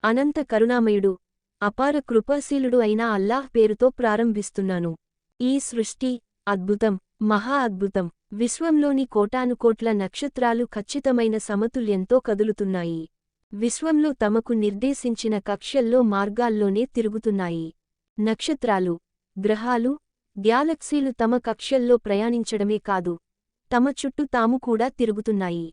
అనంత కరుణామయుడు, అపార కృపాశీలుడు అయిన అల్లాహ్ పేరుతో ప్రారంభిస్తున్నాను. ఈ సృష్టి అద్భుతం, మహా అద్భుతం. విశ్వంలోని కోటానుకోట్ల నక్షత్రాలు ఖచ్చితమైన సమతుల్యంతో కదులుతున్నాయి. విశ్వంలో తమకు నిర్దేశించిన కక్ష్యల్లో మార్గాల్లోనే తిరుగుతున్నాయి. నక్షత్రాలు, గ్రహాలు, గ్యాలక్సీలు తమ కక్ష్యల్లో ప్రయాణించడమే కాదు, తమ చుట్టూ తాము కూడా తిరుగుతున్నాయి.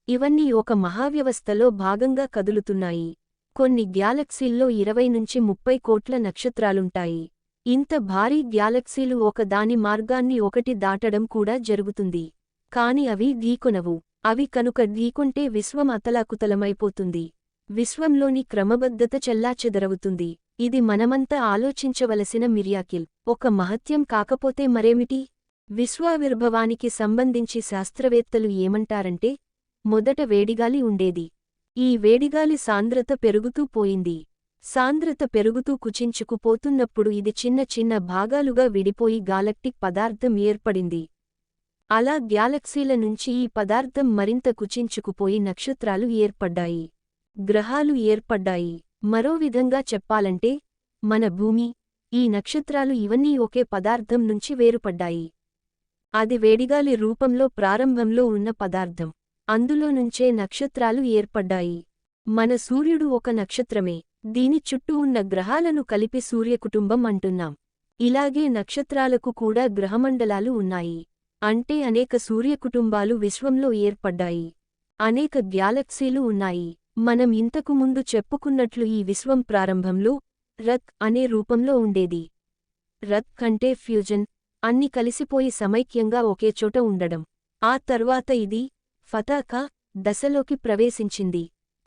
ఇవన్నీ ఒక మహావ్యవస్థలో భాగంగా కదులుతున్నాయి. కొన్ని గ్యాలక్సీల్లో 20 నుంచి 30 కోట్ల నక్షత్రాలుంటాయి. ఇంత భారీ గ్యాలక్సీలు ఒక దాని మార్గాన్ని ఒకటి దాటడం కూడా జరుగుతుంది. కాని అవి ఢీకొనవు. అవి కనుక ఢీకొంటే విశ్వం అతలాకుతలమైపోతుంది. విశ్వంలోని క్రమబద్ధత చెల్లాచెదరవుతుంది. ఇది మనమంతా ఆలోచించవలసిన మిర్యాకిల్. ఒక మహత్యం కాకపోతే మరేమిటి? విశ్వావిర్భవానికి సంబంధించి శాస్త్రవేత్తలు ఏమంటారంటే, మొదట వేడిగాలి ఉండేది. ఈ వేడిగాలి సాంద్రత పెరుగుతూ పోయింది. సాంద్రత పెరుగుతూ కుచించుకుపోతున్నప్పుడు ఇది చిన్న చిన్న భాగాలుగా విడిపోయి గాలక్టిక్ పదార్థం ఏర్పడింది. అలా గ్యాలక్సీల నుంచి ఈ పదార్థం మరింత కుచించుకుపోయి నక్షత్రాలు ఏర్పడ్డాయి, గ్రహాలు ఏర్పడ్డాయి. మరో విధంగా చెప్పాలంటే, మన భూమి, ఈ నక్షత్రాలు ఇవన్నీ ఒకే పదార్థం నుంచి వేరుపడ్డాయి. అది వేడిగాలి రూపంలో ప్రారంభంలో ఉన్న పదార్థం. అందులో నుంచే నక్షత్రాలు ఏర్పడ్డాయి. మన సూర్యుడు ఒక నక్షత్రమే. దీని చుట్టూ ఉన్న గ్రహాలను కలిపి సూర్యకుటుంబం అంటున్నాం. ఇలాగే నక్షత్రాలకు కూడా గ్రహమండలాలు ఉన్నాయి. అంటే అనేక సూర్యకుటుంబాలు విశ్వంలో ఏర్పడ్డాయి. అనేక గ్యాలక్సీలు ఉన్నాయి. మనం ఇంతకు ముందు చెప్పుకున్నట్లు ఈ విశ్వం ప్రారంభంలో రత్ అనే రూపంలో ఉండేది. రత్ అంటే ఫ్యూజన్, అన్ని కలిసిపోయి సమైక్యంగా ఒకేచోట ఉండడం. ఆ తర్వాత ఇది ఫతాకా దశలోకి ప్రవేశించింది.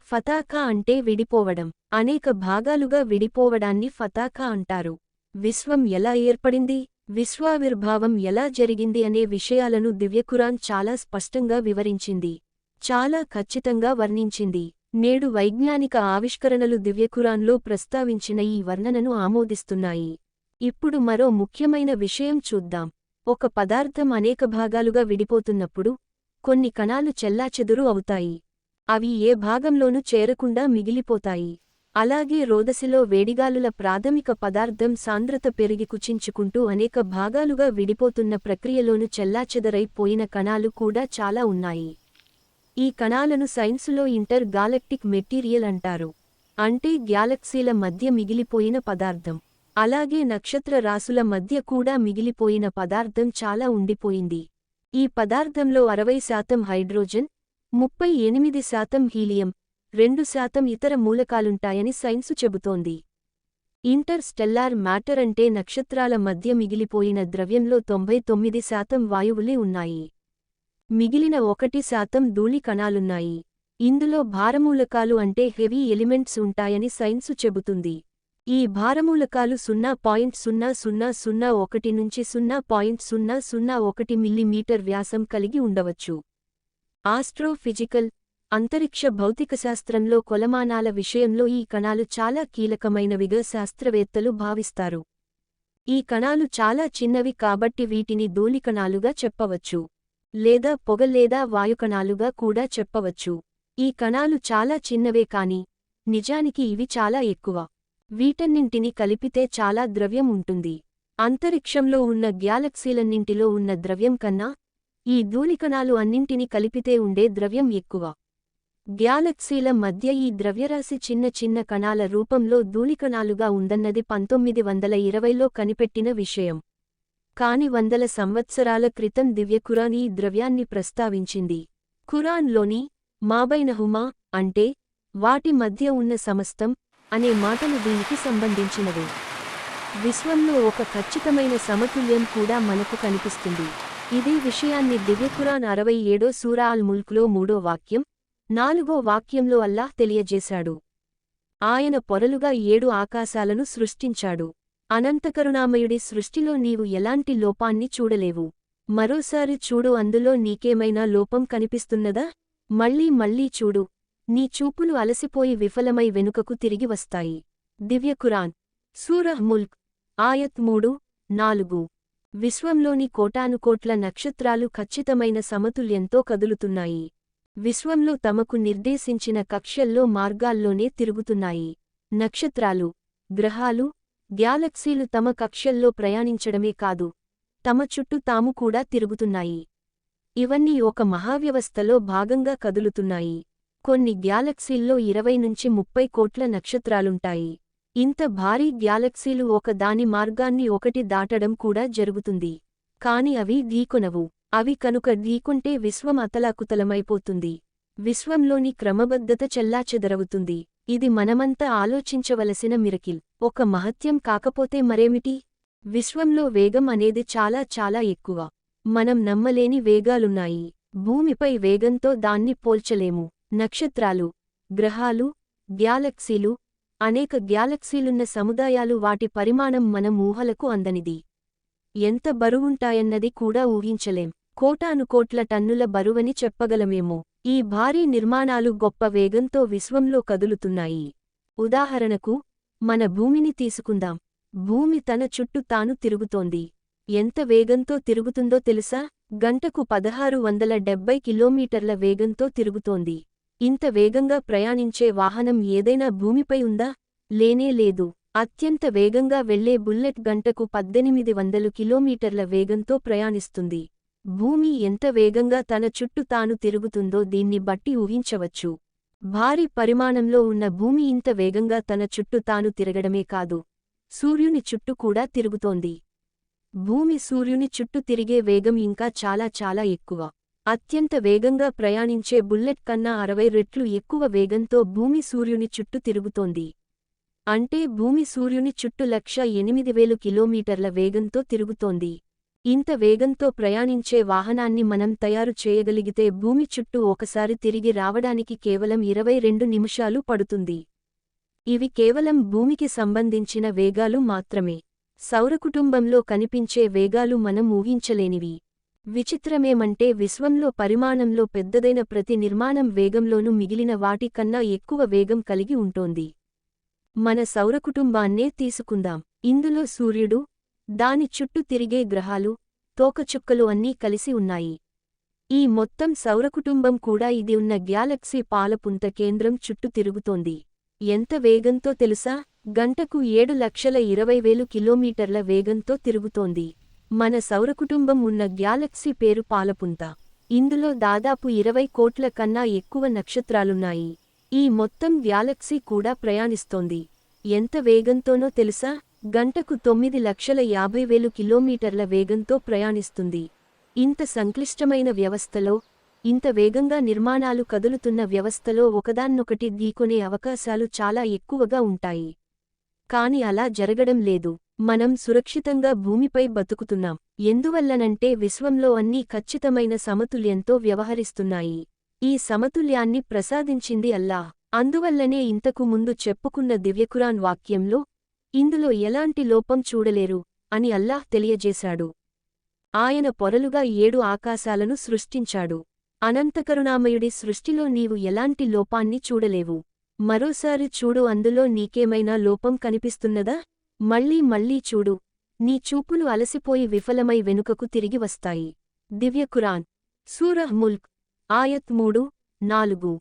ఫతాకా అంటే విడిపోవడం. అనేక భాగాలుగా విడిపోవడాన్ని ఫతాకా అంటారు. విశ్వం ఎలా ఏర్పడింది, విశ్వావిర్భావం ఎలా జరిగింది అనే విషయాలను దివ్యఖురాన్ చాలా స్పష్టంగా వివరించింది. చాలా ఖచ్చితంగా వర్ణించింది. నేడు వైజ్ఞానిక ఆవిష్కరణలు దివ్యఖురాన్లో ప్రస్తావించిన ఈ వర్ణనను ఆమోదిస్తున్నాయి. ఇప్పుడు మరో ముఖ్యమైన విషయం చూద్దాం. ఒక పదార్థం అనేక భాగాలుగా విడిపోతున్నప్పుడు కొన్ని కణాలు చెల్లాచెదురు అవుతాయి. అవి ఏ భాగంలోనూ చేరకుండా మిగిలిపోతాయి. అలాగే రోదసిలో వేడిగాలుల ప్రాథమిక పదార్థం సాంద్రత పెరిగి కుచించుకుంటూ అనేక భాగాలుగా విడిపోతున్న ప్రక్రియలోను చెల్లాచెదరైపోయిన కణాలు కూడా చాలా ఉన్నాయి. ఈ కణాలను సైన్సులో ఇంటర్ గాలక్టిక్ మెటీరియల్ అంటారు. అంటే గ్యాలక్సీల మధ్య మిగిలిపోయిన పదార్థం. అలాగే నక్షత్ర రాసుల మధ్య కూడా మిగిలిపోయిన పదార్థం చాలా ఉండిపోయింది. ఈ పదార్థంలో 60% హైడ్రోజన్, 38% హీలియం, 2% ఇతర మూలకాలుంటాయని సైన్సు చెబుతోంది. ఇంటర్ స్టెల్లార్ మ్యాటర్ అంటే నక్షత్రాల మధ్య మిగిలిపోయిన ద్రవ్యంలో 99% వాయువులే ఉన్నాయి. మిగిలిన 1% ధూళి కణాలున్నాయి. ఇందులో భారమూలకాలు అంటే హెవీ ఎలిమెంట్స్ ఉంటాయని సైన్సు చెబుతుంది. ఈ భారమూలకాలు 0.0001 నుంచి 0.001 మిల్లీమీటర్ వ్యాసం కలిగి ఉండవచ్చు. ఆస్ట్రోఫిజికల్, అంతరిక్ష భౌతికశాస్త్రంలో కొలమానాల విషయంలో ఈ కణాలు చాలా కీలకమైనవిగా శాస్త్రవేత్తలు భావిస్తారు. ఈ కణాలు చాలా చిన్నవి కాబట్టి వీటిని ధూళికణాలుగా చెప్పవచ్చు, లేదా పొగ లేదా వాయుకణాలుగా కూడా చెప్పవచ్చు. ఈ కణాలు చాలా చిన్నవే కాని నిజానికి ఇవి చాలా ఎక్కువ. వీటన్నింటిని కలిపితే చాలా ద్రవ్యం ఉంటుంది. అంతరిక్షంలో ఉన్న గ్యాలక్సీలన్నింటిలో ఉన్న ద్రవ్యం కన్నా ఈ ధూళికణాలు అన్నింటిని కలిపితే ఉండే ద్రవ్యం ఎక్కువ. గ్యాలక్సీల మధ్య ఈ ద్రవ్యరాశి చిన్న చిన్న కణాల రూపంలో ధూళికణాలుగా ఉందన్నది 1920లో కనిపెట్టిన విషయం. కాని వందల సంవత్సరాల క్రితం దివ్యఖురాన్ ఈ ద్రవ్యాన్ని ప్రస్తావించింది. ఖురాన్లోని మాబైనహుమా అంటే వాటి మధ్య ఉన్న సమస్తం అనే మాటలు దీనికి సంబంధించినవే. విశ్వంలో ఒక ఖచ్చితమైన సమతుల్యం కూడా మనకు కనిపిస్తుంది. ఇదే విషయాన్ని దివ్యఖురాన్ 67 సూరా అల్ ముల్క్లో 3వ వాక్యం, 4వ వాక్యంలో అల్లాహ్ తెలియజేశాడు. ఆయన పొరలుగా 7 ఆకాశాలను సృష్టించాడు. అనంతకరుణామయుడి సృష్టిలో నీవు ఎలాంటి లోపాన్ని చూడలేవు. మరోసారి చూడు, అందులో నీకేమైనా లోపం కనిపిస్తున్నదా? మళ్ళీ మళ్ళీ చూడు, నీ చూపులు అలసిపోయి విఫలమై వెనుకకు తిరిగి వస్తాయి. దివ్యఖురాన్ సూరహ్ ముల్క్ ఆయత్ 3-4. విశ్వంలోని కోటానుకోట్ల నక్షత్రాలు ఖచ్చితమైన సమతుల్యంతో కదులుతున్నాయి. విశ్వంలో తమకు నిర్దేశించిన కక్ష్యల్లో మార్గాల్లోనే తిరుగుతున్నాయి. నక్షత్రాలు, గ్రహాలు, గ్యాలక్సీలు తమ కక్ష్యల్లో ప్రయాణించడమే కాదు, తమ చుట్టూ తాము కూడా తిరుగుతున్నాయి. ఇవన్నీ ఒక మహావ్యవస్థలో భాగంగా కదులుతున్నాయి. కొన్ని గ్యాలక్సీల్లో 20 నుంచి 30 కోట్ల నక్షత్రాలుంటాయి. ఇంత భారీ గ్యాలక్సీలు ఒక దాని మార్గాన్ని ఒకటి దాటడం కూడా జరుగుతుంది. కాని అవి ఢీకొనవు. అవి కనుక ఢీకొంటే విశ్వం అతలాకుతలమైపోతుంది. విశ్వంలోని క్రమబద్ధత చెల్లాచెదరవుతుంది. ఇది మనమంతా ఆలోచించవలసిన మిరకిల్. ఒక మహత్యం కాకపోతే మరేమిటి? విశ్వంలో వేగం అనేది చాలా చాలా ఎక్కువ. మనం నమ్మలేని వేగాలున్నాయి. భూమిపై వేగంతో దాన్ని పోల్చలేము. నక్షత్రాలు, గ్రహాలు, గ్యాలక్సీలు, అనేక గ్యాలక్సీలున్న సముదాయాలు, వాటి పరిమాణం మన ఊహలకు అందనిది. ఎంత బరువుంటాయన్నది కూడా ఊహించలేం. కోటానుకోట్ల టన్నుల బరువని చెప్పగలమేమో. ఈ భారీ నిర్మాణాలు గొప్ప వేగంతో విశ్వంలో కదులుతున్నాయి. ఉదాహరణకు, మన భూమిని తీసుకుందాం. భూమి తన చుట్టూ తాను తిరుగుతోంది. ఎంత వేగంతో తిరుగుతుందో తెలుసా? గంటకు 1670 కిలోమీటర్ల వేగంతో తిరుగుతోంది. ఇంత వేగంగా ప్రయాణించే వాహనం ఏదైనా భూమిపై ఉందా? లేనే లేదు. అత్యంత వేగంగా వెళ్లే బుల్లెట్ గంటకు 1800 కిలోమీటర్ల వేగంతో ప్రయాణిస్తుంది. భూమి ఎంత వేగంగా తన చుట్టూ తాను తిరుగుతుందో దీన్ని బట్టి ఊహించవచ్చు. భారీ పరిమాణంలో ఉన్న భూమి ఇంత వేగంగా తన చుట్టూ తాను తిరగడమే కాదు, సూర్యుని చుట్టూ కూడా తిరుగుతోంది. భూమి సూర్యుని చుట్టూ తిరిగే వేగం ఇంకా చాలా చాలా ఎక్కువ. అత్యంత వేగంగా ప్రయాణించే బుల్లెట్ కన్నా 60 రెట్లు ఎక్కువ వేగంతో భూమి సూర్యుని చుట్టూ తిరుగుతోంది. అంటే భూమి సూర్యుని చుట్టూ 1,08,000 కిలోమీటర్ల వేగంతో తిరుగుతోంది. ఇంత వేగంతో ప్రయాణించే వాహనాన్ని మనం తయారు చేయగలిగితే భూమి చుట్టూ ఒకసారి తిరిగి రావడానికి కేవలం 22 నిమిషాలు పడుతుంది. ఇవి కేవలం భూమికి సంబంధించిన వేగాలు మాత్రమే. సౌరకుటుంబంలో కనిపించే వేగాలు మనం ఊహించలేనివి. విచిత్రమేమంటే విశ్వంలో పరిమాణంలో పెద్దదైన ప్రతి నిర్మాణం వేగంలోనూ మిగిలిన వాటి కన్నా ఎక్కువ వేగం కలిగి ఉంటోంది. మన సౌరకుటుంబాన్నే తీసుకుందాం. ఇందులో సూర్యుడు, దాని చుట్టూ తిరిగే గ్రహాలు, తోకచుక్కలు అన్నీ కలిసి ఉన్నాయి. ఈ మొత్తం సౌరకుటుంబం కూడా ఇది ఉన్న గ్యాలక్సీ పాలపుంత కేంద్రం చుట్టూ తిరుగుతోంది. ఎంత వేగంతో తెలుసా? గంటకు 7,20,000 కిలోమీటర్ల వేగంతో తిరుగుతోంది. మన సౌరకుటుంబం ఉన్న గ్యాలక్సీ పేరు పాలపుంత. ఇందులో దాదాపు 20 కోట్ల కన్నా ఎక్కువ నక్షత్రాలున్నాయి. ఈ మొత్తం గ్యాలక్సీ కూడా ప్రయాణిస్తోంది. ఎంత వేగంతోనో తెలుసా? గంటకు 9,50,000 కిలోమీటర్ల వేగంతో ప్రయాణిస్తుంది. ఇంత సంక్లిష్టమైన వ్యవస్థలో, ఇంత వేగంగా నిర్మాణాలు కదులుతున్న వ్యవస్థలో ఒకదాన్నొకటి ఢీకొనే అవకాశాలు చాలా ఎక్కువగా ఉంటాయి. కాని అలా జరగడం లేదు. మనం సురక్షితంగా భూమిపై బతుకుతున్నాం. ఎందువల్లనంటే విశ్వంలో అన్నీ ఖచ్చితమైన సమతుల్యంతో వ్యవహరిస్తున్నాయి. ఈ సమతుల్యాన్ని ప్రసాదించింది అల్లాహ్. అందువల్లనే ఇంతకు ముందు చెప్పుకున్న దివ్యఖురాన్ వాక్యంలో, ఇందులో ఎలాంటి లోపం చూడలేరు అని అల్లాహ్ తెలియజేశాడు. ఆయన పొరలుగా 7 ఆకాశాలను సృష్టించాడు. అనంతకరుణామయుడి సృష్టిలో నీవు ఎలాంటి లోపాన్ని చూడలేవు. మరోసారి చూడు, అందులో నీకేమైనా లోపం కనిపిస్తున్నదా? మళ్ళీ చూడు, నీ చూపులు అలసిపోయి విఫలమై వెనుకకు తిరిగి వస్తాయి. దివ్యఖురాన్, సూరహ్ ముల్క్, ఆయత్ 3, 4.